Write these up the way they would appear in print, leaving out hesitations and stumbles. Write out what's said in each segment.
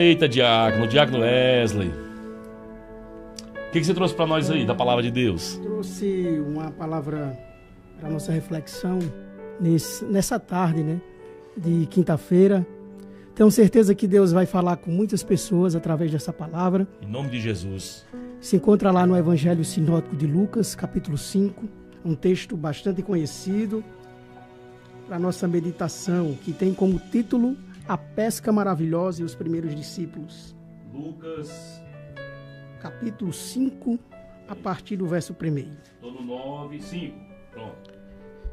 Eita, Diácono Wesley. O que você trouxe para nós aí, da palavra de Deus? Trouxe uma palavra para nossa reflexão nessa tarde, né, de quinta-feira. Tenho certeza que Deus vai falar com muitas pessoas através dessa palavra. Em nome de Jesus. Se encontra lá no Evangelho Sinótico de Lucas, capítulo 5, um texto bastante conhecido para nossa meditação, que tem como título A Pesca Maravilhosa e os Primeiros Discípulos. Lucas, capítulo 5, a partir do verso 1. Estou no 9, 5. Pronto.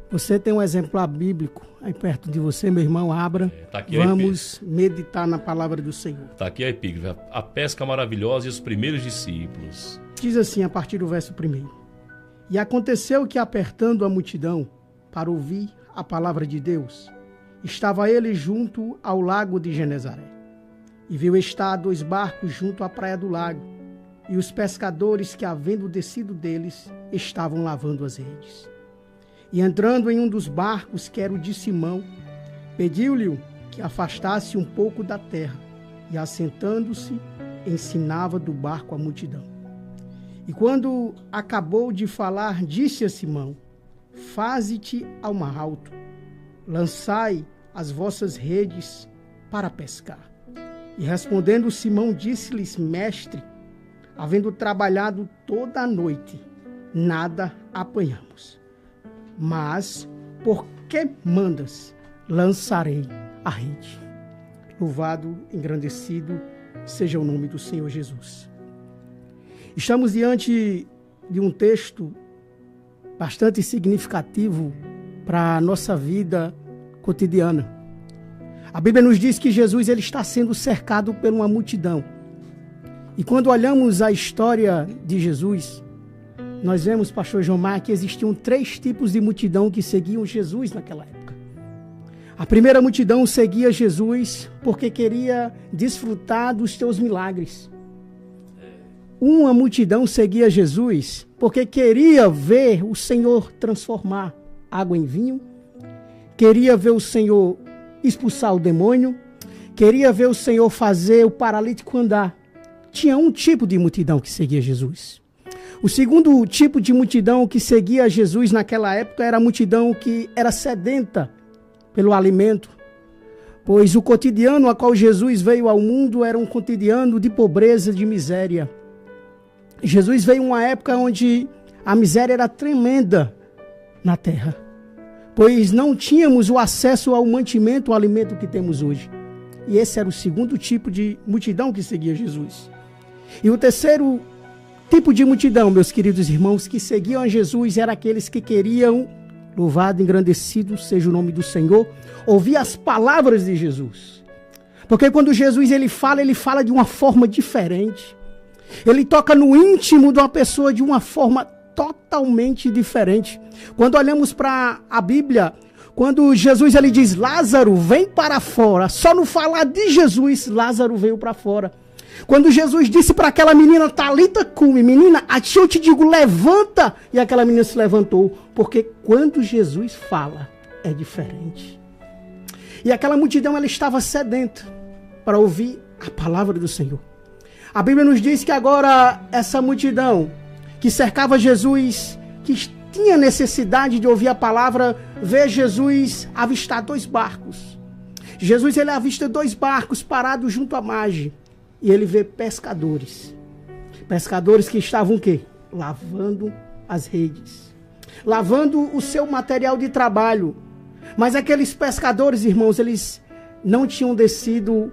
Você tem um exemplar bíblico aí perto de você, meu irmão, abra. Tá aqui. Vamos meditar na palavra do Senhor. Está aqui a epígrafe. A pesca maravilhosa e os primeiros discípulos. Diz assim, a partir do verso 1. E aconteceu que, apertando a multidão para ouvir a palavra de Deus, estava ele junto ao lago de Genezaré. E viu estar 2 barcos junto à praia do lago, e os pescadores que, havendo descido deles, estavam lavando as redes. E entrando em um dos barcos, que era o de Simão, pediu-lhe que afastasse um pouco da terra, e assentando-se, ensinava do barco a multidão. E quando acabou de falar, disse a Simão: Faze-te ao mar alto, lançai as vossas redes para pescar. E respondendo Simão, disse-lhes: Mestre, havendo trabalhado toda a noite, nada apanhamos. Mas, por que mandas, lançarei a rede. Louvado, engrandecido seja o nome do Senhor Jesus. Estamos diante de um texto bastante significativo para a nossa vida cotidiana. A Bíblia nos diz que Jesus ele está sendo cercado por uma multidão. E quando olhamos a história de Jesus, nós vemos, pastor Jomar, que existiam 3 tipos de multidão que seguiam Jesus naquela época. A primeira multidão seguia Jesus porque queria desfrutar dos seus milagres. Uma multidão seguia Jesus porque queria ver o Senhor transformar água em vinho, queria ver o Senhor expulsar o demônio, queria ver o Senhor fazer o paralítico andar. Tinha um tipo de multidão que seguia Jesus. O segundo tipo de multidão que seguia Jesus naquela época era a multidão que era sedenta pelo alimento, pois o cotidiano a qual Jesus veio ao mundo era um cotidiano de pobreza, de miséria. Jesus veio em uma época onde a miséria era tremenda na terra, pois não tínhamos o acesso ao mantimento, ao alimento que temos hoje. E esse era o segundo tipo de multidão que seguia Jesus. E o terceiro tipo de multidão, meus queridos irmãos, que seguiam a Jesus, eram aqueles que queriam, louvado, engrandecido seja o nome do Senhor, ouvir as palavras de Jesus. Porque quando Jesus ele fala de uma forma diferente. Ele toca no íntimo de uma pessoa de uma forma totalmente diferente. Quando olhamos para a Bíblia, quando Jesus ele diz, Lázaro, vem para fora, só no falar de Jesus, Lázaro veio para fora. Quando Jesus disse para aquela menina, Talita cumi, menina, a ti eu te digo, levanta, e aquela menina se levantou, porque quando Jesus fala, é diferente. E aquela multidão, ela estava sedenta para ouvir a palavra do Senhor. A Bíblia nos diz que agora essa multidão que cercava Jesus, que tinha necessidade de ouvir a palavra, vê Jesus avistar 2 barcos. Jesus ele avista 2 barcos parados junto à margem. E ele vê pescadores. Pescadores que estavam o quê? Lavando as redes. Lavando o seu material de trabalho. Mas aqueles pescadores, irmãos, eles não tinham descido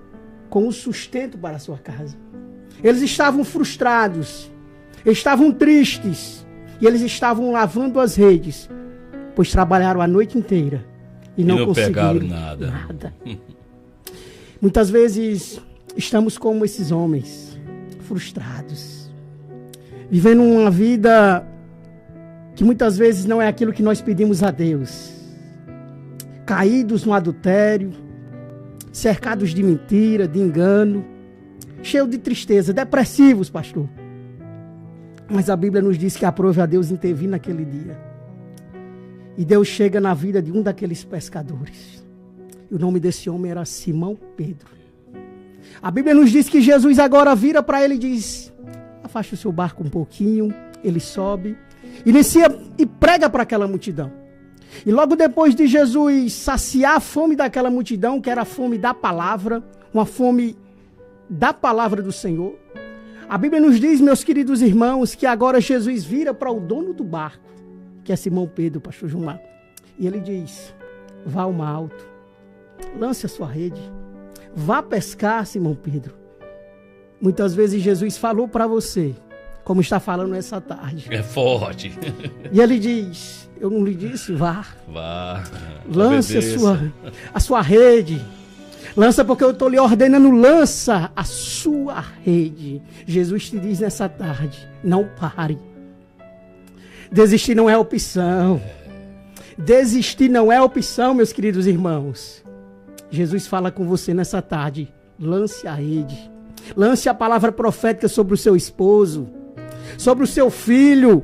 com o sustento para a sua casa. Eles estavam frustrados. Estavam tristes. E eles estavam lavando as redes. Pois trabalharam a noite inteira. E não conseguiram pegaram nada. Muitas vezes estamos como esses homens, frustrados, vivendo uma vida que muitas vezes não é aquilo que nós pedimos a Deus, caídos no adultério, cercados de mentira, de engano, cheios de tristeza, depressivos, pastor. Mas a Bíblia nos diz que aprove a Deus intervir naquele dia. E Deus chega na vida de um daqueles pescadores. E o nome desse homem era Simão Pedro. A Bíblia nos diz que Jesus agora vira para ele e diz: afaste o seu barco um pouquinho. Ele sobe, inicia e prega para aquela multidão. E logo depois de Jesus saciar a fome daquela multidão, que era a fome da palavra, uma fome da palavra do Senhor, a Bíblia nos diz, meus queridos irmãos, que agora Jesus vira para o dono do barco, que é Simão Pedro, pastor Gilmar, e ele diz: vá ao mar alto, lance a sua rede, vá pescar, Simão Pedro. Muitas vezes Jesus falou para você, como está falando essa tarde. É forte. E ele diz: eu não lhe disse, vá. Vá. Lance a sua rede. Lança porque eu estou lhe ordenando, lança a sua rede. Jesus te diz nessa tarde: não pare. Desistir não é opção. Desistir não é opção, meus queridos irmãos. Jesus fala com você nessa tarde: lance a rede. Lance a palavra profética sobre o seu esposo, sobre o seu filho,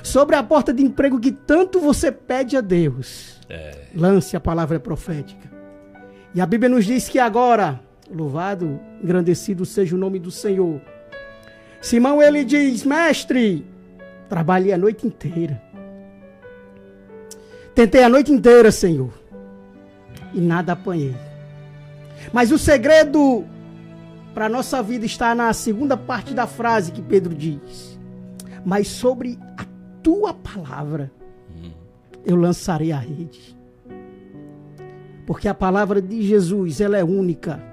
sobre a porta de emprego que tanto você pede a Deus. Lance a palavra profética. E a Bíblia nos diz que agora, louvado, engrandecido seja o nome do Senhor. Simão, ele diz: mestre, trabalhei a noite inteira. Tentei a noite inteira, Senhor, e nada apanhei. Mas o segredo para a nossa vida está na segunda parte da frase que Pedro diz: mas sobre a tua palavra eu lançarei a rede. Porque a palavra de Jesus, ela é única.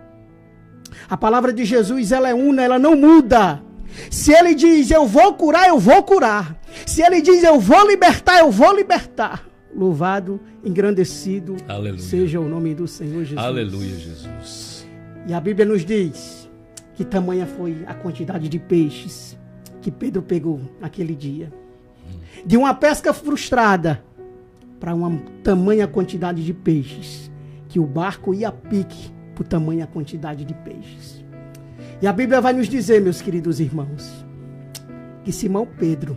A palavra de Jesus, ela é una, ela não muda. Se ele diz eu vou curar, eu vou curar. Se ele diz eu vou libertar, eu vou libertar. Louvado, engrandecido Aleluia. Seja o nome do Senhor Jesus. Aleluia, Jesus. E a Bíblia nos diz que tamanha foi a quantidade de peixes que Pedro pegou naquele dia. De uma pesca frustrada para uma tamanha quantidade de peixes, que o barco ia a pique por tamanha quantidade de peixes. E a Bíblia vai nos dizer, meus queridos irmãos, que Simão Pedro,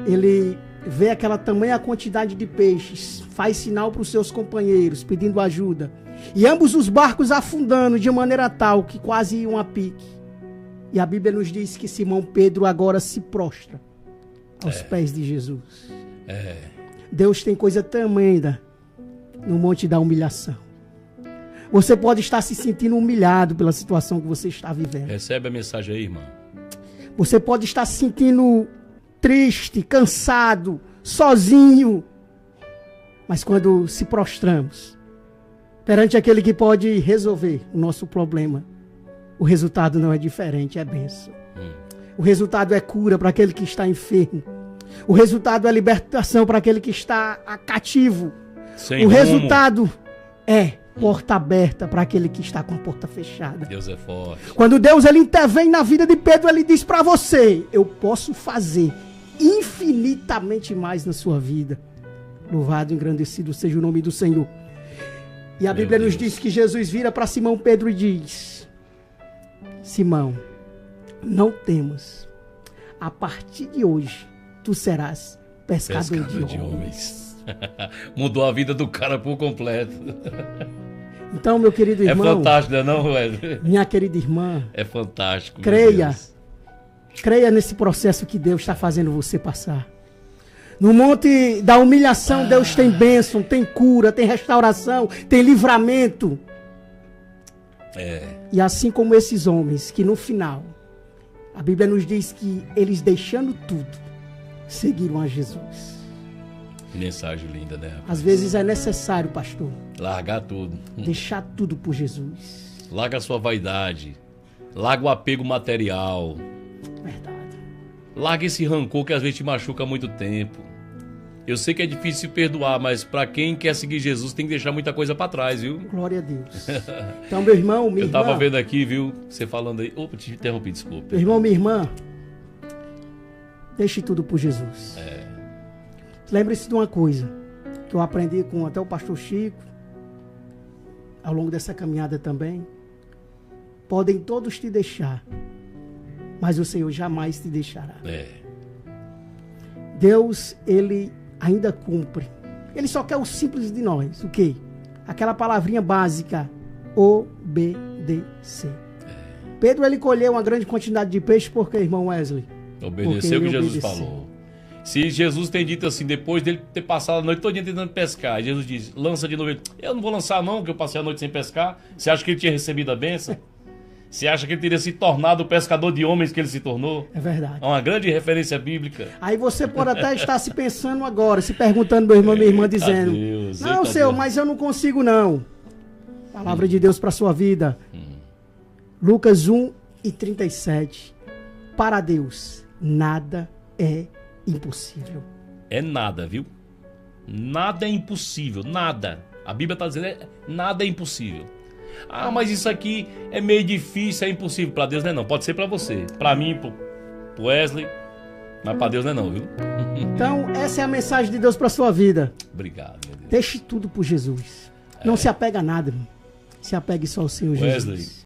ele vê aquela tamanha quantidade de peixes, faz sinal para os seus companheiros, pedindo ajuda, e ambos os barcos afundando de maneira tal que quase iam a pique. E a Bíblia nos diz que Simão Pedro agora se prostra aos pés de Jesus. Deus tem coisa tamanha no monte da humilhação. Você pode estar se sentindo humilhado pela situação que você está vivendo. Recebe a mensagem aí, irmão. Você pode estar se sentindo triste, cansado, sozinho. Mas quando se prostramos perante aquele que pode resolver o nosso problema, o resultado não é diferente, é bênção. O resultado é cura para aquele que está enfermo. O resultado é libertação para aquele que está cativo. Sem o rumo. Resultado é porta aberta para aquele que está com a porta fechada. Deus é forte. Quando Deus ele intervém na vida de Pedro, ele diz para você: eu posso fazer infinitamente mais na sua vida. Louvado e engrandecido seja o nome do Senhor. E a Bíblia nos diz que Jesus vira para Simão Pedro e diz: Simão, não temas. A partir de hoje, tu serás pescador de homens. Mudou a vida do cara por completo. Então, meu querido irmão... É fantástico, não é, Wesley? Minha querida irmã... É fantástico. Creia. Creia nesse processo que Deus está fazendo você passar. No monte da humilhação, Deus tem bênção, tem cura, tem restauração, tem livramento. E assim como esses homens, que no final, a Bíblia nos diz que eles deixando tudo, seguiram a Jesus. Mensagem linda, né? Às vezes é necessário, pastor, largar tudo. Deixar tudo por Jesus. Larga a sua vaidade. Larga o apego material. Verdade. Larga esse rancor que às vezes te machuca há muito tempo. Eu sei que é difícil perdoar, mas para quem quer seguir Jesus tem que deixar muita coisa para trás, viu? Glória a Deus. Então, meu irmão, minha irmã... Eu tava vendo aqui, viu? Você falando aí... Opa, te interrompi, desculpa. Meu irmão, minha irmã, deixe tudo por Jesus. Lembre-se de uma coisa que eu aprendi com até o pastor Chico, ao longo dessa caminhada também. Podem todos te deixar, mas o Senhor jamais te deixará. Deus, ele ainda cumpre. Ele só quer o simples de nós. O quê? Aquela palavrinha básica: obediência. obedecer. Pedro, ele colheu uma grande quantidade de peixe porque, irmão Wesley? Obedeceu o que Jesus falou. Se Jesus tem dito assim, depois dele ter passado a noite toda tentando pescar, e Jesus diz, lança de novo. Eu não vou lançar não, porque eu passei a noite sem pescar. Você acha que ele tinha recebido a bênção? Você acha que ele teria se tornado o pescador de homens que ele se tornou? É verdade. É uma grande referência bíblica. Aí você pode até estar se pensando agora, se perguntando, meu irmão, minha irmã, dizendo, Deus, não, Senhor, mas eu não consigo não. Palavra de Deus para sua vida. Lucas 1:37. Para Deus, nada é impossível. É nada, viu? Nada é impossível, nada. A Bíblia está dizendo, nada é impossível. Ah, mas isso aqui é meio difícil, é impossível. Para Deus não é não, pode ser para você. Para mim, pro Wesley, mas para Deus não é não, viu? Então, essa é a mensagem de Deus para sua vida. Obrigado, meu Deus. Deixe tudo por Jesus. Não se apega a nada, irmão. Se apegue só ao Senhor Wesley, Jesus.